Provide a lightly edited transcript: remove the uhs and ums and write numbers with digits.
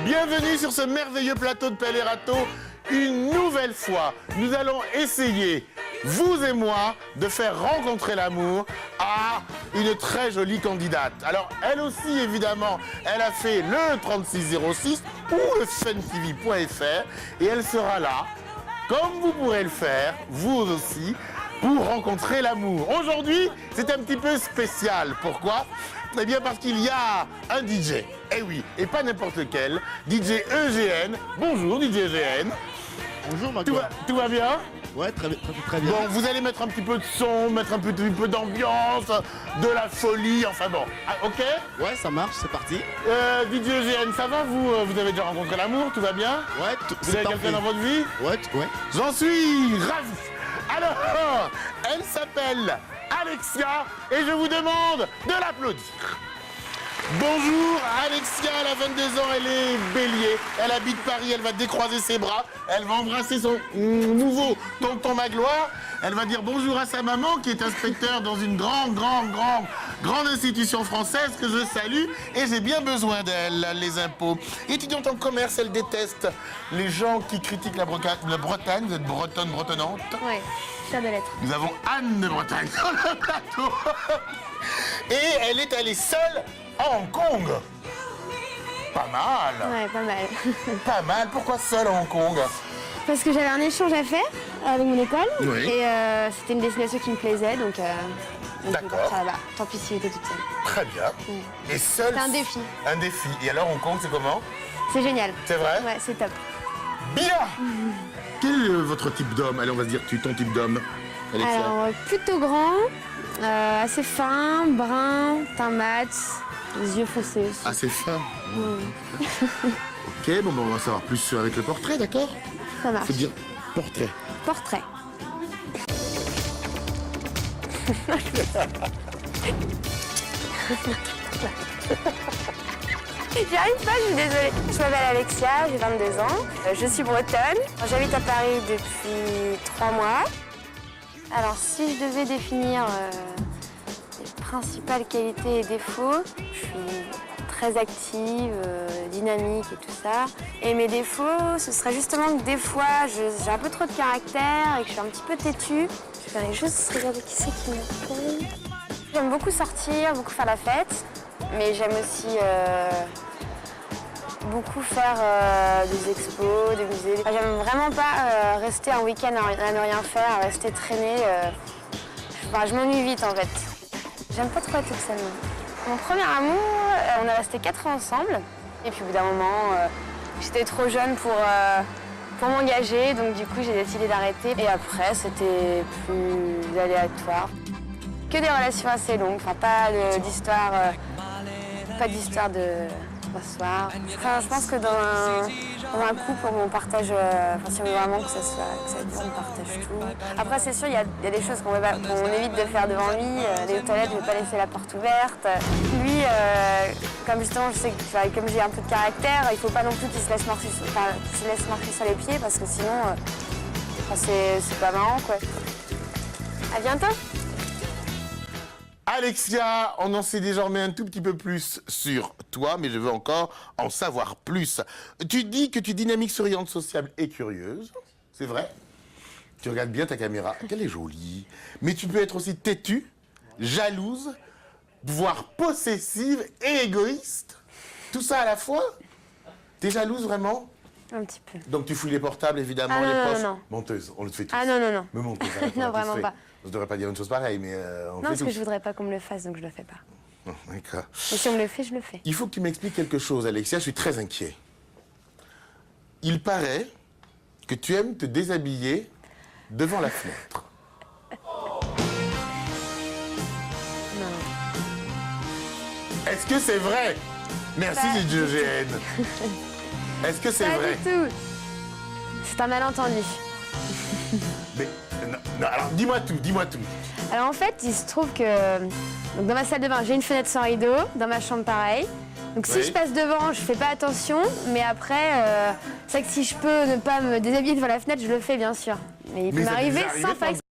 Bienvenue sur ce merveilleux plateau de Pelerato. Une nouvelle fois, nous allons essayer, vous et moi, de faire rencontrer l'amour à une très jolie candidate. Alors, elle aussi, évidemment, elle a fait le 3606 ou le funtv.fr et elle sera là, comme vous pourrez le faire, vous aussi, pour rencontrer l'amour. Aujourd'hui, c'est un petit peu spécial. Pourquoi? Eh bien parce qu'il y a un DJ. Eh oui, et pas n'importe lequel. DJ EGN. Bonjour DJ EGN. Bonjour Magua. Tout va bien? Ouais, très bien. Bon, vous allez mettre un petit peu de son, mettre un peu d'ambiance, de la folie, enfin bon. Ah, ok? Ouais, ça marche, c'est parti. DJ EGN, ça va vous avez déjà rencontré l'amour, tout va bien? Ouais, vous avez quelqu'un dans votre vie? Ouais. J'en suis ravi. Alors, elle s'appelle Alexia et je vous demande de l'applaudir. Bonjour, Alexia, elle a 22 ans, elle est bélier, elle habite Paris, elle va décroiser ses bras, elle va embrasser son nouveau tonton Magloire, elle va dire bonjour à sa maman qui est inspecteur dans une grande institution française que je salue et j'ai bien besoin d'elle, les impôts. Étudiante en commerce, elle déteste les gens qui critiquent la Bretagne, vous êtes bretonne, bretonnante. Oui, fière de l'être. Nous avons Anne de Bretagne sur le plateau. Et elle est allée seule à Hong Kong. Pas mal. Ouais, pas mal. Pas mal. Pourquoi seule à Hong Kong? Parce que j'avais un échange à faire avec mon école. Oui. Et c'était une destination qui me plaisait, donc je vais D'accord. partir là-bas. Tant pis si j'étais toute seule. Très bien. Et seule. C'est un défi. Un défi. Et alors Hong Kong, c'est comment? C'est génial. C'est vrai? Ouais, c'est top. Bien. Quel est votre type d'homme? Allez, on va se dire ton type d'homme, Alexia. Alors, plutôt grand, assez fin, brun, teint mat, les yeux foncés aussi. Assez fin. Ok, bon, on va savoir plus avec le portrait, d'accord? Ça marche. Faut dire portrait. Portrait. J'y arrive pas, je suis désolée. Je m'appelle Alexia, j'ai 22 ans. Je suis bretonne. J'habite à Paris depuis 3 mois. Alors, si je devais définir les principales qualités et défauts, je suis très active, dynamique et tout ça. Et mes défauts, ce serait justement que des fois, j'ai un peu trop de caractère et que je suis un petit peu têtue. Je vais juste regarder qui c'est qui m'appelle. J'aime beaucoup sortir, beaucoup faire la fête, mais j'aime aussi beaucoup faire des expos, des musées. J'aime vraiment pas rester un week-end à ne rien faire, à rester traîner. Enfin, je m'ennuie vite en fait. J'aime pas trop être toute seule. Mon premier amour, on est resté 4 ans ensemble. Et puis au bout d'un moment, j'étais trop jeune pour m'engager, donc du coup j'ai décidé d'arrêter. Et après, c'était plus aléatoire. Que des relations assez longues, enfin pas d'histoire de soir. Enfin, je pense que dans un couple, on partage, si on veut vraiment que ça dure, on partage tout. Après, c'est sûr, il y a des choses qu'on évite de faire devant lui. Les toilettes, je ne vais pas laisser la porte ouverte. Lui, comme justement, je sais que comme j'ai un peu de caractère, il ne faut pas non plus qu'il se laisse marcher sur les pieds parce que sinon, c'est pas marrant, quoi. À bientôt. Alexia, on en sait désormais un tout petit peu plus sur toi, mais je veux encore en savoir plus. Tu dis que tu es dynamique, souriante, sociable et curieuse. C'est vrai? Tu regardes bien ta caméra. Elle est jolie. Mais tu peux être aussi têtue, jalouse, voire possessive et égoïste. Tout ça à la fois? T'es jalouse vraiment? Un petit peu. Donc tu fouilles les portables, évidemment, Ah, les non, poches. non. Menteuse, on le fait tous. Ah non, non, non. Me montre. Non, vraiment pas. Je ne devrais pas dire une chose pareille, mais on Non, fait parce que tous. je voudrais pas qu'on me le fasse, donc je le fais pas. Oh, d'accord. Et si on me le fait, je le fais. Il faut que tu m'expliques quelque chose, Alexia, je suis très inquiet. Il paraît que tu aimes te déshabiller devant la fenêtre. Non. Est-ce que c'est vrai? Merci, Pas DJ EGN. Est-ce que c'est Pas vrai? du tout. C'est un malentendu. Mais, non, alors dis-moi tout. Alors en fait, il se trouve que donc dans ma salle de bain, j'ai une fenêtre sans rideau, dans ma chambre pareil. Donc si Oui. je passe devant, je fais pas attention, mais après, c'est vrai que si je peux ne pas me déshabiller devant la fenêtre, je le fais bien sûr. Mais il peut Mais ça t'est m'arriver déjà arrivé sans de faire faire